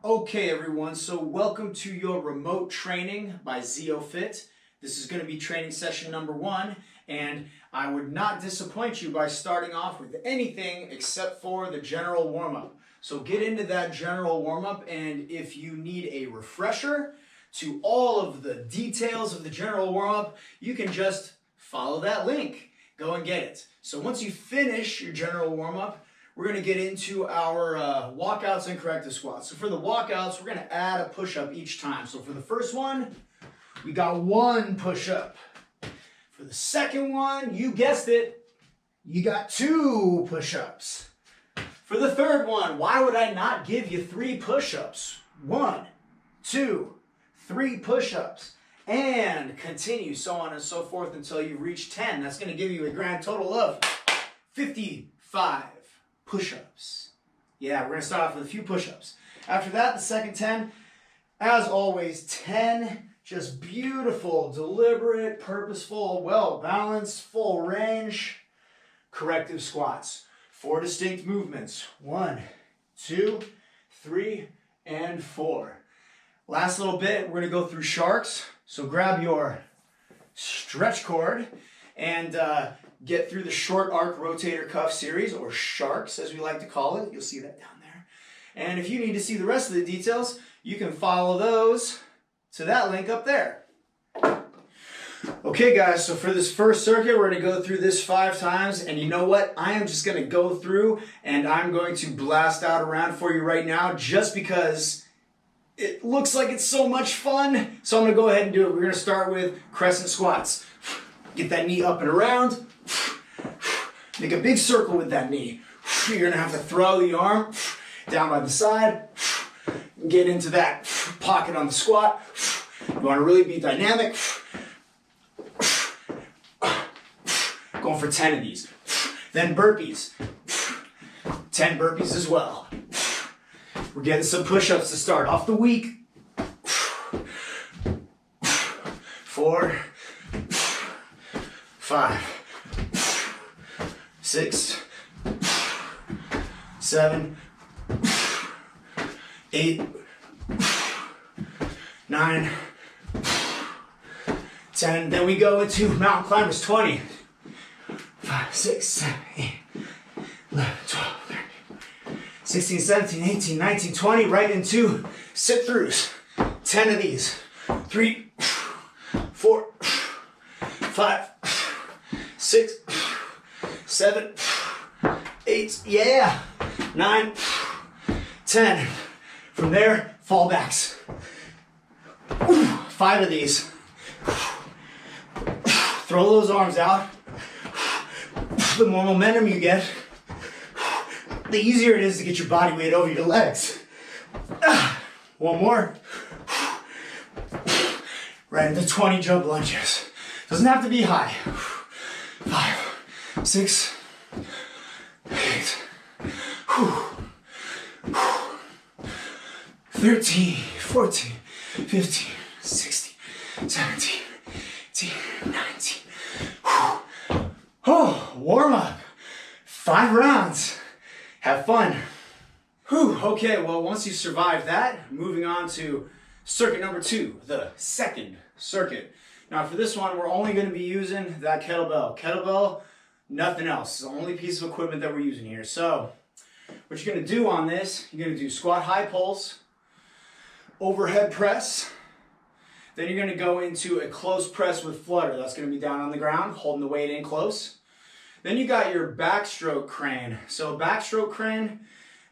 Okay everyone, so welcome to your remote training by ZeoFit. This is going to be training session number 1, and I would not disappoint you by starting off with anything except for the general warm-up. So get into that general warm-up, and if you need a refresher to all of the details of the general warm-up, you can just follow that link. Go and get it. So once you finish your general warm-up, we're going to get into our walkouts and corrective squats. So for the walkouts, we're going to add a push-up each time. So for the first one, we got 1 push-up. For the second one, you guessed it, you got 2 push-ups. For the third one, why would I not give you 3 push-ups? 1, 2, 3 push-ups. And continue, so on and so forth until you reach 10. That's going to give you a grand total of 55 push-ups. Yeah, we're going to start off with a few push-ups. After that, the second 10, as always, 10 just beautiful, deliberate, purposeful, well-balanced, full range corrective squats. 4 distinct movements. 1, 2, 3, and 4. Last little bit, we're going to go through sharks. So grab your stretch cord and get through the short arc rotator cuff series, or sharks as we like to call it. You'll see that down there. And if you need to see the rest of the details, you can follow those to that link up there. Okay guys, so for this first circuit, we're going to go through this 5 times, and you know what? I am just going to go through and I'm going to blast out around for you right now just because it looks like it's so much fun. So I'm going to go ahead and do it. We're going to start with crescent squats. Get that knee up and around. Make a big circle with that knee. You're going to have to throw the arm down by the side. Get into that pocket on the squat. You want to really be dynamic. Going for 10 of these. Then burpees. 10 burpees as well. We're getting some push-ups to start off the week. 4, 5, 6, 7, 8, 9, 10. Then we go into mountain climbers. 20, 5, 6, 7, 8, 11, 12, 13, 16, 17, 18, 19, 20, right into sit-throughs. 10 of these. 3, 4, 5, 6, 7, 8, yeah, 9, 10. From there, fallbacks. 5 of these. Throw those arms out. The more momentum you get, the easier it is to get your body weight over your legs. 1 more. Right into 20 jump lunges. Doesn't have to be high. 5, 6, 8, 13, 14, 15, 16, 17, 18, 19. Oh, warm up. 5 rounds. Have fun. Whew, okay, well, once you survive that, moving on to circuit number 2, the second circuit. Now for this one, we're only going to be using that kettlebell. Kettlebell, nothing else. It's the only piece of equipment that we're using here. So what you're going to do on this, you're going to do squat high pulse, overhead press. Then you're going to go into a close press with flutter. That's going to be down on the ground, holding the weight in close. Then you got your backstroke crane. So backstroke crane,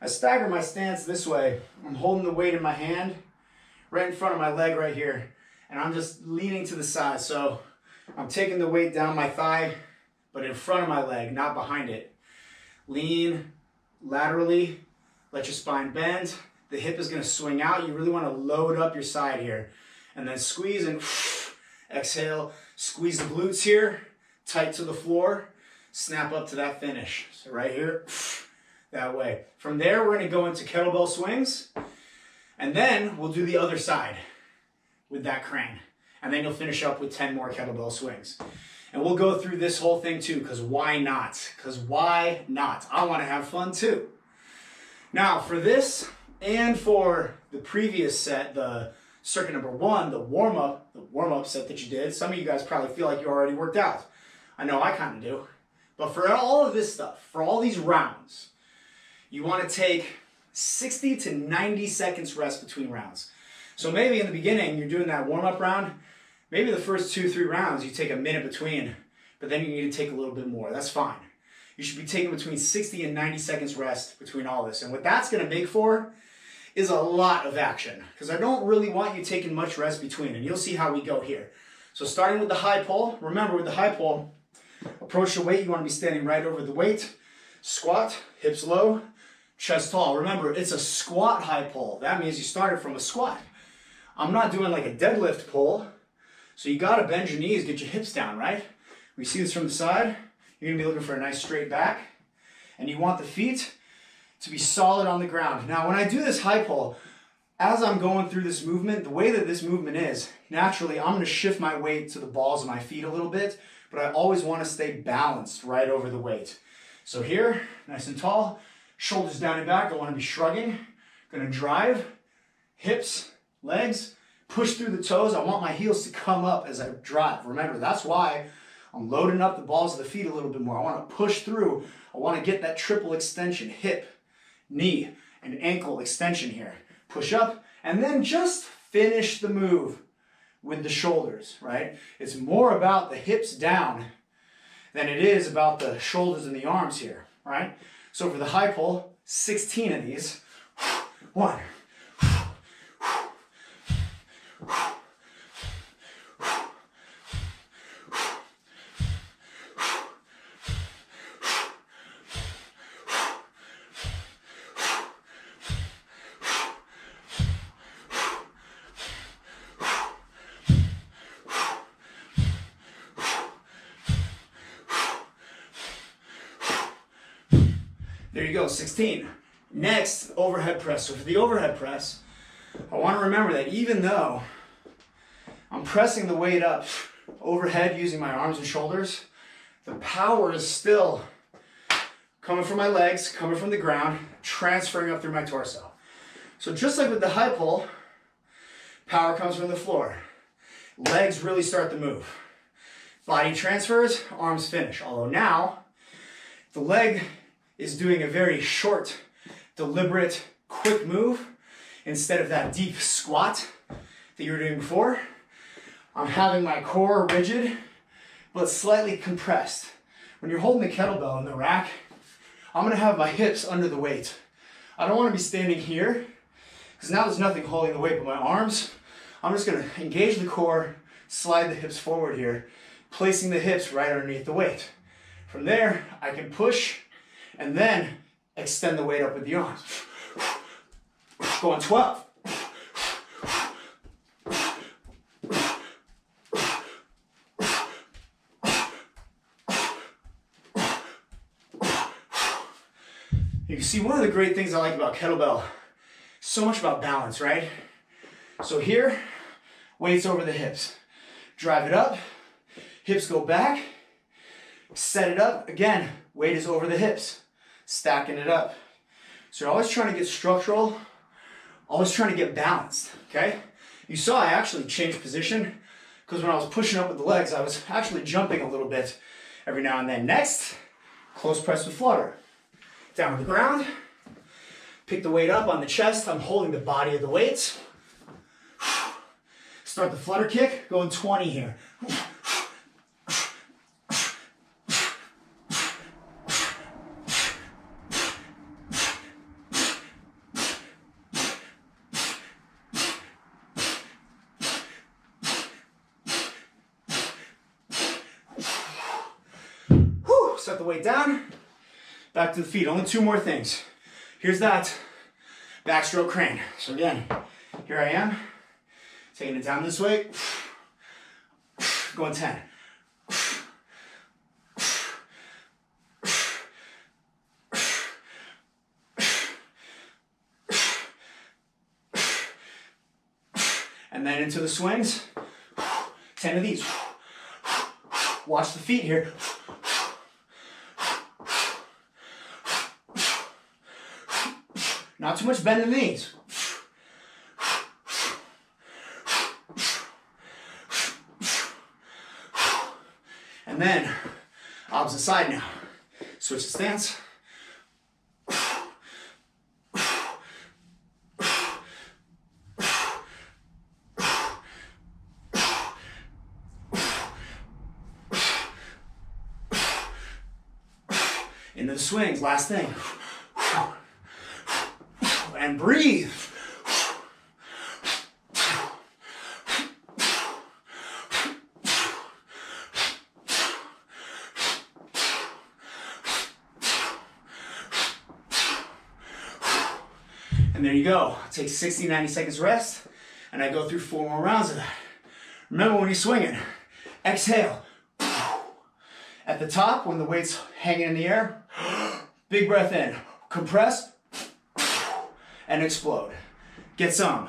I stagger my stance this way. I'm holding the weight in my hand right in front of my leg right here. And I'm just leaning to the side. So I'm taking the weight down my thigh, but in front of my leg, not behind it. Lean laterally, let your spine bend. The hip is going to swing out. You really want to load up your side here. And then squeeze and exhale. Squeeze the glutes here, tight to the floor. Snap up to that finish. So right here, that way. From there, we're going to go into kettlebell swings. And then we'll do the other side with that crane. And then you'll finish up with 10 more kettlebell swings. And we'll go through this whole thing too, because why not? Because why not? I want to have fun too. Now for this, And for the previous set, the circuit number 1, the warm-up set that you did, some of you guys probably feel like you already worked out. I know I kind of do. But for all of this stuff, for all these rounds, you want to take 60 to 90 seconds rest between rounds. So maybe in the beginning, you're doing that warm-up round, maybe the first 2-3 rounds, you take a minute between, but then you need to take a little bit more. That's fine. You should be taking between 60 and 90 seconds rest between all this. And what that's going to make for is a lot of action, because I don't really want you taking much rest between, and you'll see how we go here. So starting with the high pull, remember with the high pull, approach the weight, you want to be standing right over the weight, squat, hips low, chest tall. Remember, it's a squat high pull. That means you started from a squat. I'm not doing like a deadlift pull, so you got to bend your knees, get your hips down, right? We see this from the side, you're going to be looking for a nice straight back, and you want the feet to be solid on the ground. Now, when I do this high pull, as I'm going through this movement, the way that this movement is, naturally, I'm going to shift my weight to the balls of my feet a little bit, but I always want to stay balanced right over the weight. So here, nice and tall, shoulders down and back, I want to be shrugging. Going to drive, hips, legs, push through the toes. I want my heels to come up as I drive. Remember, that's why I'm loading up the balls of the feet a little bit more. I want to push through. I want to get that triple extension, hip, knee, and ankle extension here. Push up, and then just finish the move with the shoulders, right? It's more about the hips down than it is about the shoulders and the arms here, right? So for the high pull, 16 of these. 1. There you go, 16. Next, overhead press. So for the overhead press, I want to remember that even though I'm pressing the weight up overhead using my arms and shoulders, the power is still coming from my legs, coming from the ground, transferring up through my torso. So just like with the high pull, power comes from the floor. Legs really start to move. Body transfers, arms finish. Although now, the leg is doing a very short, deliberate, quick move instead of that deep squat that you were doing before. I'm having my core rigid, but slightly compressed. When you're holding the kettlebell in the rack, I'm gonna have my hips under the weight. I don't wanna be standing here, because now there's nothing holding the weight but my arms. I'm just gonna engage the core, slide the hips forward here, placing the hips right underneath the weight. From there, I can push and then extend the weight up with the arms. Go on 12. You can see one of the great things I like about kettlebell, so much about balance, right? So here, weights over the hips. Drive it up, hips go back, set it up. Again, weight is over the hips, stacking it up. So you're always trying to get structural, always trying to get balanced, okay? You saw I actually changed position because when I was pushing up with the legs, I was actually jumping a little bit every now and then. Next, close press with flutter. Down on the ground, pick the weight up on the chest. I'm holding the body of the weights. Start the flutter kick, going 20 here. Set the weight down, back to the feet. Only 2 more things. Here's that backstroke crane. So again, here I am, taking it down this way, going 10. And then into the swings, 10 of these. Watch the feet here. Not too much bend in the knees. And then, opposite side now. Switch the stance. Into the swings, last thing. And breathe. And there you go. Take 60, 90 seconds rest, and I go through 4 more rounds of that. Remember when you're swinging, exhale. At the top, when the weight's hanging in the air, big breath in, compress, and explode. Get some.